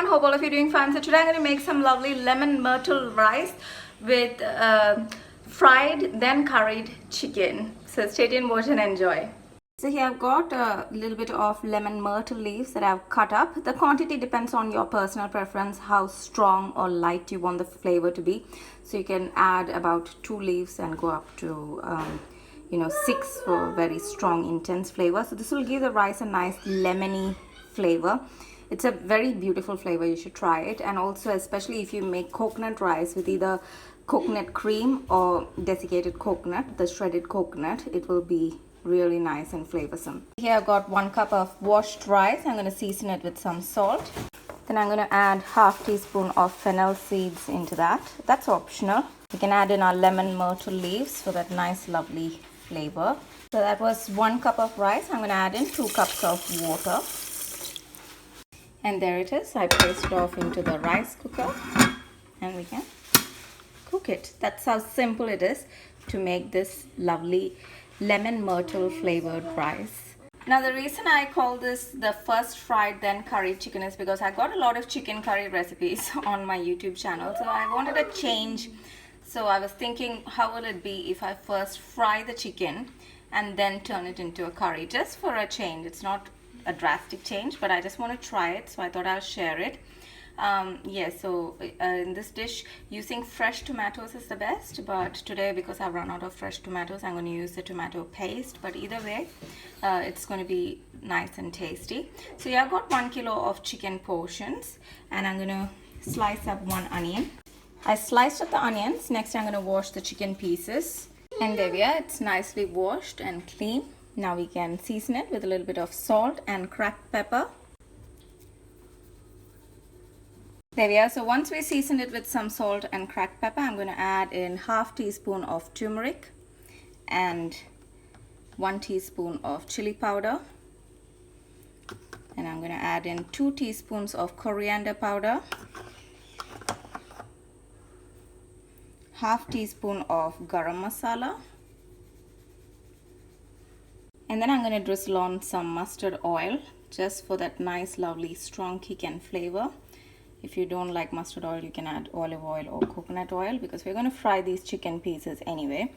everyone, hope all of you are doing fine. So today I'm going to make some lovely lemon myrtle rice with fried then curried chicken. So stay tuned, watch and enjoy. So here I've got a little bit of lemon myrtle leaves that I've cut up. The quantity depends on your personal preference, how strong or light you want the flavor to be. So you can add about 2 leaves and go up to 6 for very strong intense flavor. So this will give the rice a nice lemony flavor. It's a very beautiful flavor. You should try it. And also, especially if you make coconut rice with either coconut cream or desiccated coconut, the shredded coconut, it will be really nice and flavorsome. Here I've got 1 cup of washed rice. I'm going to season it with some salt. Then I'm going to add half teaspoon of fennel seeds into that. That's optional. We can add in our lemon myrtle leaves for that nice lovely flavor. So that was 1 cup of rice. I'm going to add in 2 cups of water. And there it is. I placed it off into the rice cooker and we can cook it. That's how simple it is to make this lovely lemon myrtle flavored rice. Now the reason I call this the first fried then curried chicken is because I got a lot of chicken curry recipes on my YouTube channel. So I wanted a change. So I was thinking, how will it be if I first fry the chicken and then turn it into a curry, just for a change. It's not a drastic change, but I just want to try it, so I thought I'll share it. In this dish, using fresh tomatoes is the best, but today, because I've run out of fresh tomatoes, I'm going to use the tomato paste. But either way, it's going to be nice and tasty. So yeah, I've got 1 kilo of chicken portions, and I'm going to slice up 1 onion. I sliced up the onions. Next, I'm going to wash the chicken pieces, and there we are. It's nicely washed and clean. Now we can season it with a little bit of salt and cracked pepper. There we are. So once we seasoned it with some salt and cracked pepper, I'm going to add in half teaspoon of turmeric and 1 teaspoon of chili powder. And I'm going to add in 2 teaspoons of coriander powder, half teaspoon of garam masala. And then I'm going to drizzle on some mustard oil just for that nice lovely strong kick and flavor. If you don't like mustard oil, you can add olive oil or coconut oil, because we're going to fry these chicken pieces anyway.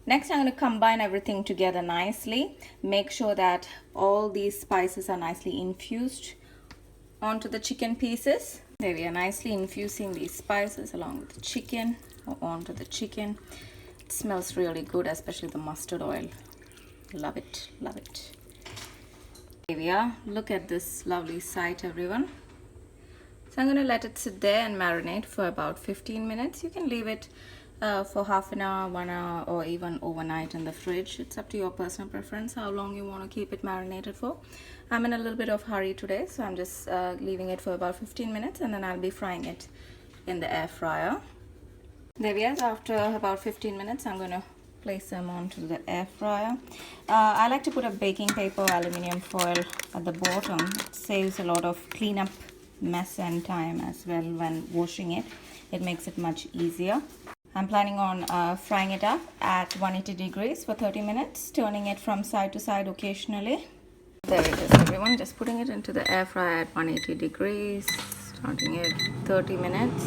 Next, I'm going to combine everything together nicely. Make sure that all these spices are nicely infused onto the chicken pieces. There we are, nicely infusing these spices along with the chicken or onto the chicken. It smells really good, especially the mustard oil. Love it, love it. Here we are. Look at this lovely sight, everyone. So I'm going to let it sit there and marinate for about 15 minutes. You can leave it for half an hour, 1 hour, or even overnight in the fridge. It's up to your personal preference how long you want to keep it marinated for. I'm in a little bit of hurry today, so I'm just leaving it for about 15 minutes, and then I'll be frying it in the air fryer. There we are. So after about 15 minutes, I'm going to place them onto the air fryer. I like to put a baking paper or aluminium foil at the bottom. It saves a lot of cleanup mess and time as well when washing it. It makes it much easier. I'm planning on frying it up at 180 degrees for 30 minutes, turning it from side to side occasionally. There it is, everyone. Just putting it into the air fryer at 180 degrees, starting it 30 minutes.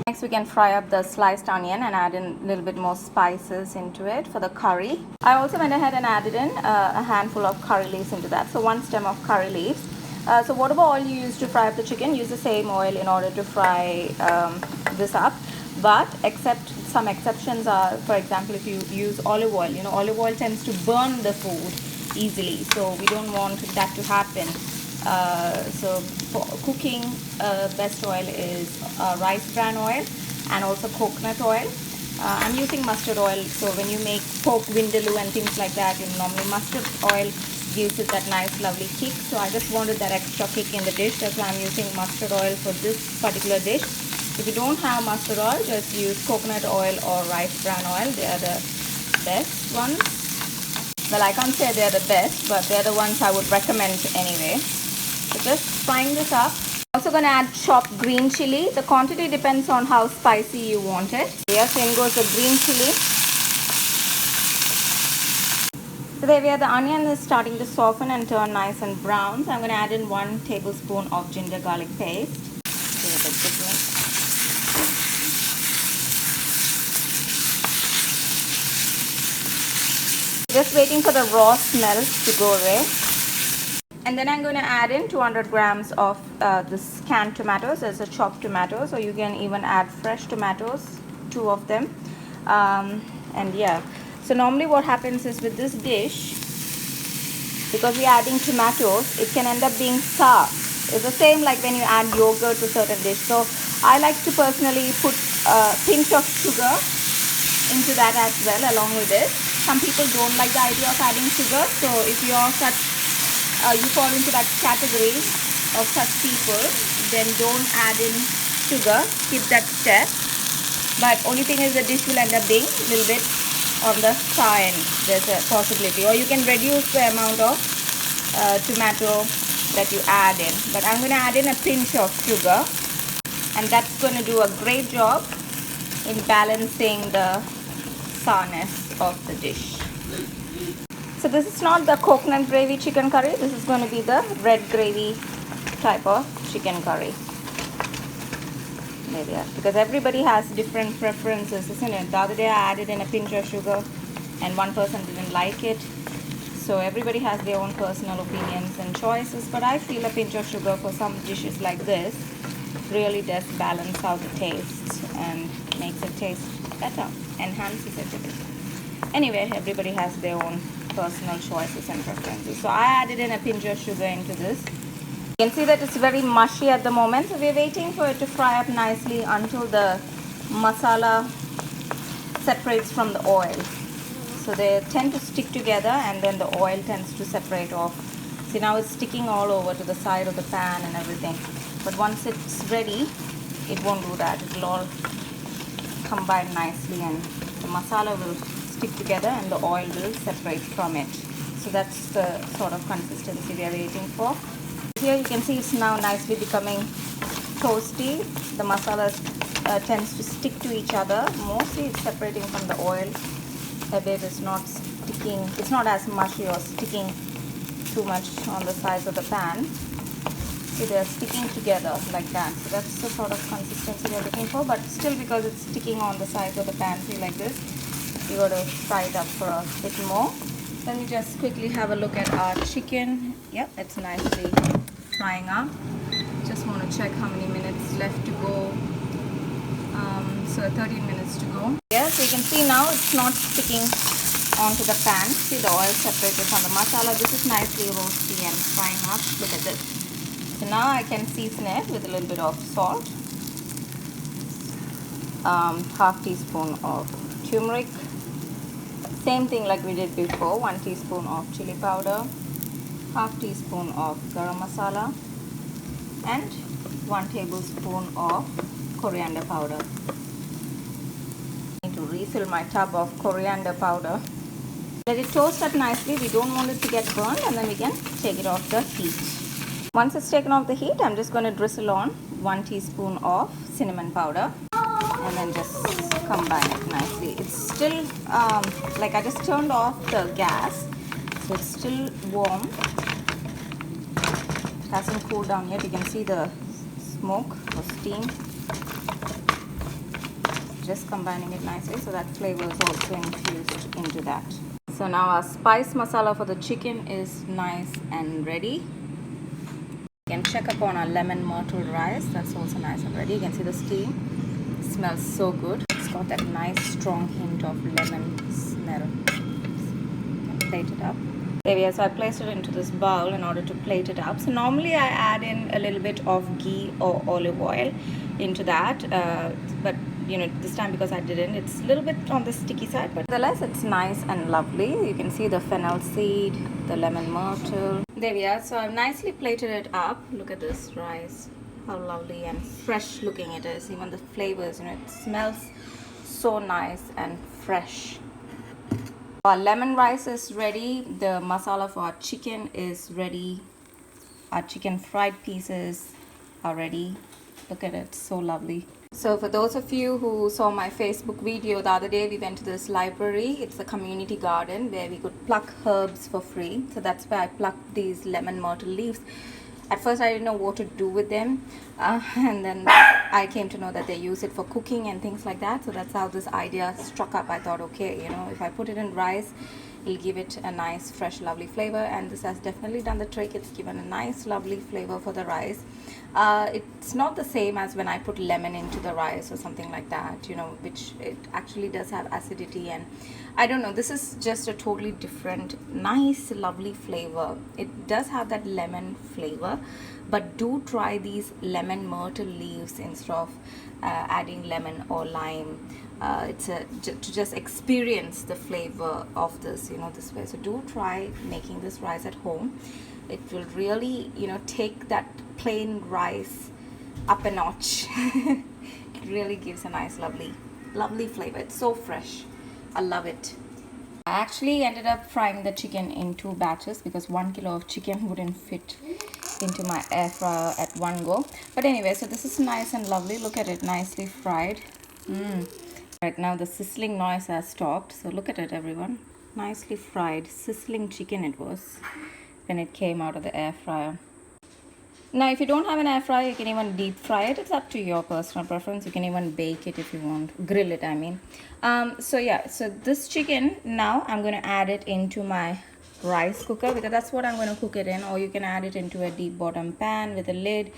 Next, we can fry up the sliced onion and add in a little bit more spices into it for the curry. I also went ahead and added in a handful of curry leaves into that. So 1 stem of curry leaves. So whatever oil you use to fry up the chicken, use the same oil in order to fry this up. But some exceptions are, for example, if you use olive oil, olive oil tends to burn the food easily. So we don't want that to happen. So for cooking, best oil is rice bran oil and also coconut oil. I'm using mustard oil, so when you make pork vindaloo and things like that, normally mustard oil gives it that nice lovely kick. So I just wanted that extra kick in the dish. That's why I'm using mustard oil for this particular dish. If you don't have mustard oil, just use coconut oil or rice bran oil. They are the best ones. Well, I can't say they're the best, but they're the ones I would recommend anyway. So just frying this up. Also going to add chopped green chili. The quantity depends on how spicy you want it. Here, so in goes the green chili. So there we are, the onion is starting to soften and turn nice and brown. So I'm going to add in 1 tablespoon of ginger garlic paste. Give it a good mix. Just waiting for the raw smell to go away. And then I'm going to add in 200 grams of this canned tomatoes. It's a chopped tomato, so you can even add fresh tomatoes, 2 of them. And yeah, so normally what happens is with this dish, because we're adding tomatoes, it can end up being sour. It's the same like when you add yogurt to certain dish. So I like to personally put a pinch of sugar into that as well along with it. Some people don't like the idea of adding sugar, so if you're such you fall into that category of such people, then don't add in sugar, skip that step. But only thing is the dish will end up being a little bit on the sour end. There's a possibility, or you can reduce the amount of tomato that you add in. But I'm going to add in a pinch of sugar, and that's going to do a great job in balancing the sourness of the dish. So this is not the coconut gravy chicken curry, this is going to be the red gravy type of chicken curry. There we are. Because everybody has different preferences, isn't it? The other day I added in a pinch of sugar and one person didn't like it. So everybody has their own personal opinions and choices, but I feel a pinch of sugar for some dishes like this really does balance out the taste and makes it taste better, enhances it a bit. Anyway, everybody has their own personal choices and preferences. So I added in a pinch of sugar into this. You can see that it's very mushy at the moment, so we're waiting for it to fry up nicely until the masala separates from the oil. So they tend to stick together and then the oil tends to separate off. See, now it's sticking all over to the side of the pan and everything. But once it's ready, it won't do that. It will all combine nicely and the masala will stick together and the oil will separate from it. So that's the sort of consistency we are waiting for. Here you can see it's now nicely becoming toasty. The masala tends to stick to each other. Mostly it's separating from the oil. A bit is not sticking, it's not as mushy or sticking too much on the sides of the pan. See, they're sticking together like that. So that's the sort of consistency we're looking for, but still because it's sticking on the sides of the pan, see, like this, you got to fry it up for a bit more. Let me just quickly have a look at our chicken. Yep, it's nicely frying up. Just want to check how many minutes left to go. So 13 minutes to go. Yeah, so you can see now it's not sticking onto the pan. See, the oil separated from the masala. This is nicely roasty and frying up. Look at this. So now I can season it with a little bit of salt, half teaspoon of turmeric, same thing like we did before, 1 teaspoon of chili powder, half teaspoon of garam masala, and 1 tablespoon of coriander powder. I need to refill my tub of coriander powder. Let it toast up nicely. We don't want it to get burned, and then we can take it off the heat. Once it's taken off the heat, I'm just going to drizzle on 1 teaspoon of cinnamon powder and then just combine it nicely. It's still like I just turned off the gas, so it's still warm. It hasn't cooled down yet. You can see the smoke or steam. Just combining it nicely so that flavor is also infused into that. So now our spice masala for the chicken is nice and ready. You can check up on our lemon myrtle rice. That's also nice and ready. You can see the steam. It smells so good. It's got that nice strong hint of lemon smell. You can plate it up. There we are. So I placed it into this bowl in order to plate it up. So normally I add in a little bit of ghee or olive oil into that, but you know, this time because I didn't, it's a little bit on the sticky side, but nevertheless it's nice and lovely. You can see the fennel seed, the lemon myrtle. There we are. So I've nicely plated it up. Look at this rice, how lovely and fresh looking it is. Even the flavors, you know, it smells so nice and fresh. Our lemon rice is ready. The masala for our chicken is ready. Our chicken fried pieces are ready. Look at it, so lovely. So for those of you who saw my Facebook video the other day, we went to this library. It's a community garden where we could pluck herbs for free. So that's where I plucked these lemon myrtle leaves. At first I didn't know what to do with them, and then I came to know that they use it for cooking and things like that. So that's how this idea struck up. I thought, okay, you know, if I put it in rice, it'll give it a nice fresh lovely flavor, and this has definitely done the trick. It's given a nice lovely flavor for the rice. It's not the same as when I put lemon into the rice or something like that, you know, which it actually does have acidity, and I don't know, this is just a totally different nice lovely flavor. It does have that lemon flavor, but do try these lemon myrtle leaves instead of adding lemon or lime. It's to just experience the flavor of this, you know, this way. So do try making this rice at home. It will really, you know, take that plain rice up a notch. It really gives a nice lovely flavor. It's so fresh. I love it. I actually ended up frying the chicken in 2 batches because 1 kilo of chicken wouldn't fit into my air fryer at one go. But anyway, so this is nice and lovely. Look at it, nicely fried. Right now the sizzling noise has stopped, so look at it, everyone. Nicely fried, sizzling chicken it was when it came out of the air fryer. Now if you don't have an air fryer, you can even deep fry it. It's up to your personal preference. You can even bake it if you want, grill it, I mean. So yeah, so this chicken, now I'm going to add it into my rice cooker because that's what I'm going to cook it in. Or you can add it into a deep bottom pan with a lid,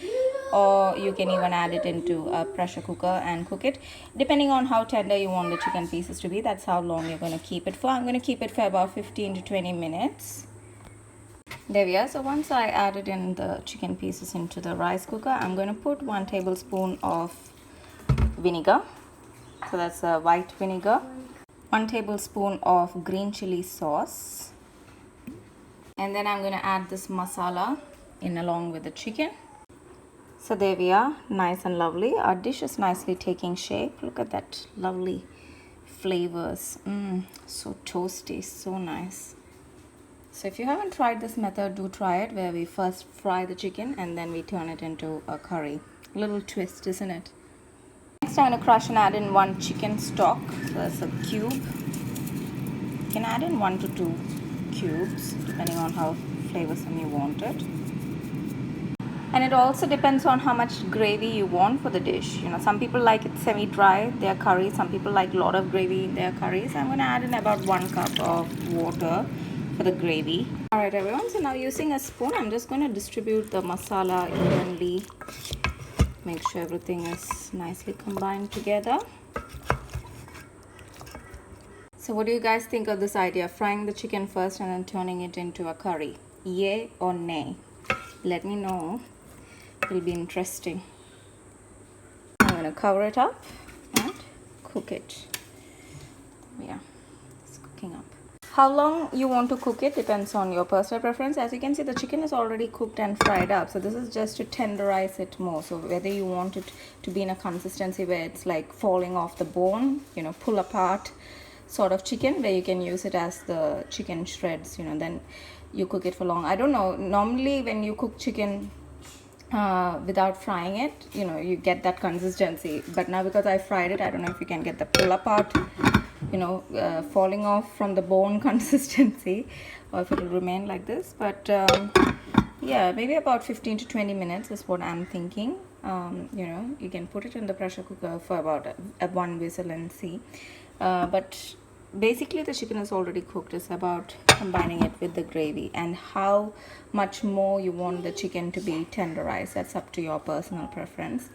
or you can even add it into a pressure cooker and cook it, depending on how tender you want the chicken pieces to be. That's how long you're going to keep it for. I'm going to keep it for about 15 to 20 minutes. There we are. So once I added in the chicken pieces into the rice cooker, I'm going to put 1 tablespoon of vinegar. So that's a white vinegar. 1 tablespoon of green chili sauce. And then I'm going to add this masala in along with the chicken. So there we are, nice and lovely. Our dish is nicely taking shape. Look at that lovely flavors. So toasty, so nice. So if you haven't tried this method, do try it, where we first fry the chicken and then we turn it into a curry. Little twist, isn't it? Next I'm going to crush and add in 1 chicken stock. So that's a cube. You can add in 1 to 2 cubes depending on how flavorsome you want it. And it also depends on how much gravy you want for the dish. You know, some people like it semi-dry, their curry. Some people like a lot of gravy in their curries. I'm going to add in about 1 cup of water for the gravy. Alright everyone, so now using a spoon, I'm just going to distribute the masala evenly. Make sure everything is nicely combined together. So what do you guys think of this idea? Frying the chicken first and then turning it into a curry. Yay or nay? Let me know. It'll be interesting. I'm going to cover it up and cook it. Yeah, it's cooking up. How long you want to cook it depends on your personal preference. As you can see, the chicken is already cooked and fried up. So this is just to tenderize it more. So whether you want it to be in a consistency where it's like falling off the bone, you know, pull apart sort of chicken, where you can use it as the chicken shreds, you know, then you cook it for long. I don't know, normally when you cook chicken without frying it, you know, you get that consistency. But now because I fried it, I don't know if you can get the pull apart, you know, falling off from the bone consistency, or if it will remain like this. But yeah, maybe about 15 to 20 minutes is what I'm thinking. You know, you can put it in the pressure cooker for about a 1 whistle and see. But basically the chicken is already cooked. It's about combining it with the gravy and how much more you want the chicken to be tenderized. That's up to your personal preference.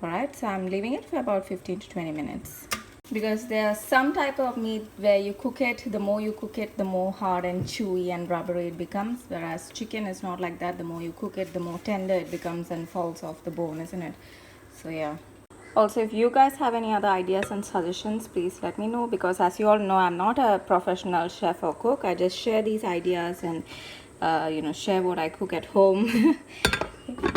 Alright, so I'm leaving it for about 15 to 20 minutes. Because there's some type of meat where you cook it, the more you cook it, the more hard and chewy and rubbery it becomes. Whereas chicken is not like that. The more you cook it, the more tender it becomes and falls off the bone, isn't it? So yeah. Also, if you guys have any other ideas and suggestions, please let me know, because as you all know, I'm not a professional chef or cook. I just share these ideas and you know, share what I cook at home,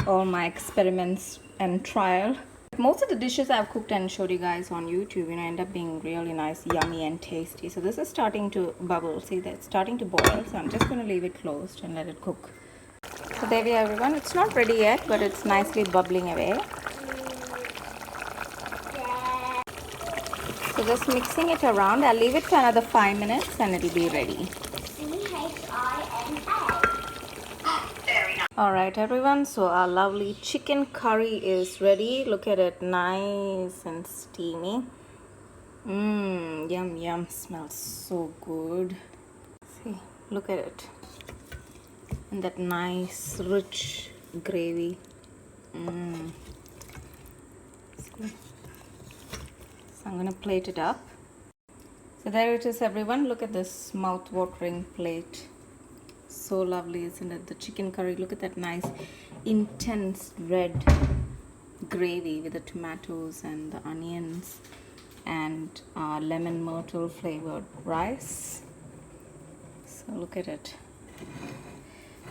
all my experiments and trial. Most of the dishes I've cooked and showed you guys on YouTube, you know, end up being really nice, yummy and tasty. So this is starting to bubble. See, that's starting to boil. So I'm just going to leave it closed and let it cook. So there we are, everyone. It's not ready yet, but it's nicely bubbling away. So just mixing it around. I'll leave it for another 5 minutes and it'll be ready. Alright everyone, so our lovely chicken curry is ready. Look at it, nice and steamy. Yum yum, smells so good. See, look at it. And that nice rich gravy. So I'm gonna plate it up. So there it is everyone. Look at this mouth-watering plate. So lovely, isn't it? The chicken curry. Look at that nice intense red gravy with the tomatoes and the onions and lemon myrtle flavored rice. So look at it.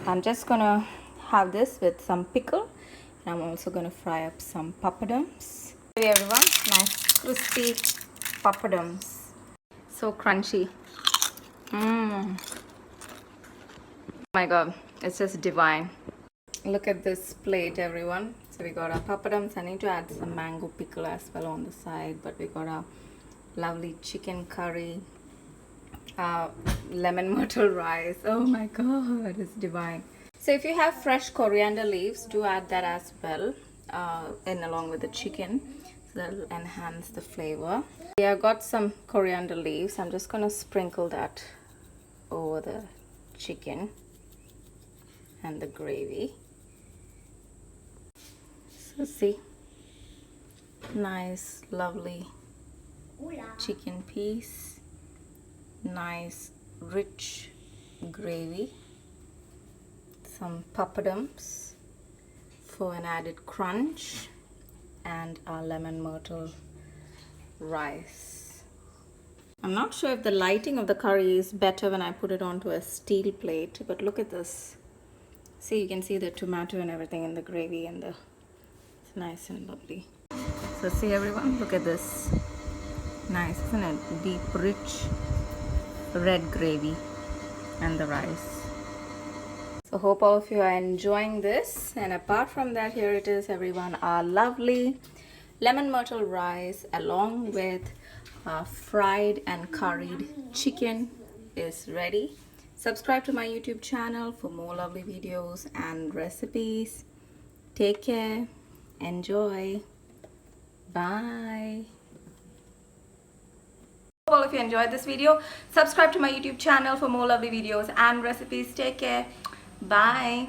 I'm just gonna have this with some pickle, and I'm also gonna fry up some papadums. Hey everyone, nice crispy papadums. So crunchy. My god, it's just divine. Look at this plate everyone. So we got our papadums. I need to add some mango pickle as well on the side, but we got our lovely chicken curry, lemon myrtle rice. Oh my god, it's divine. So if you have fresh coriander leaves, do add that as well in along with the chicken, so that'll enhance the flavor. Yeah, I got some coriander leaves. I'm just gonna sprinkle that over the chicken and the gravy. So see, nice lovely chicken piece, nice rich gravy, some papadums for an added crunch, and our lemon myrtle rice. I'm not sure if the lighting of the curry is better when I put it onto a steel plate, but look at this. See, you can see the tomato and everything in the gravy, and it's nice and lovely. So see everyone, look at this. Nice, isn't it? Deep, rich red gravy and the rice. So hope all of you are enjoying this. And apart from that, here it is everyone, our lovely lemon myrtle rice along with fried and curried chicken is ready. Subscribe to my YouTube channel for more lovely videos and recipes. Take care. Enjoy. Bye. Hope all of you enjoyed this video. Subscribe to my YouTube channel for more lovely videos and recipes. Take care. Bye.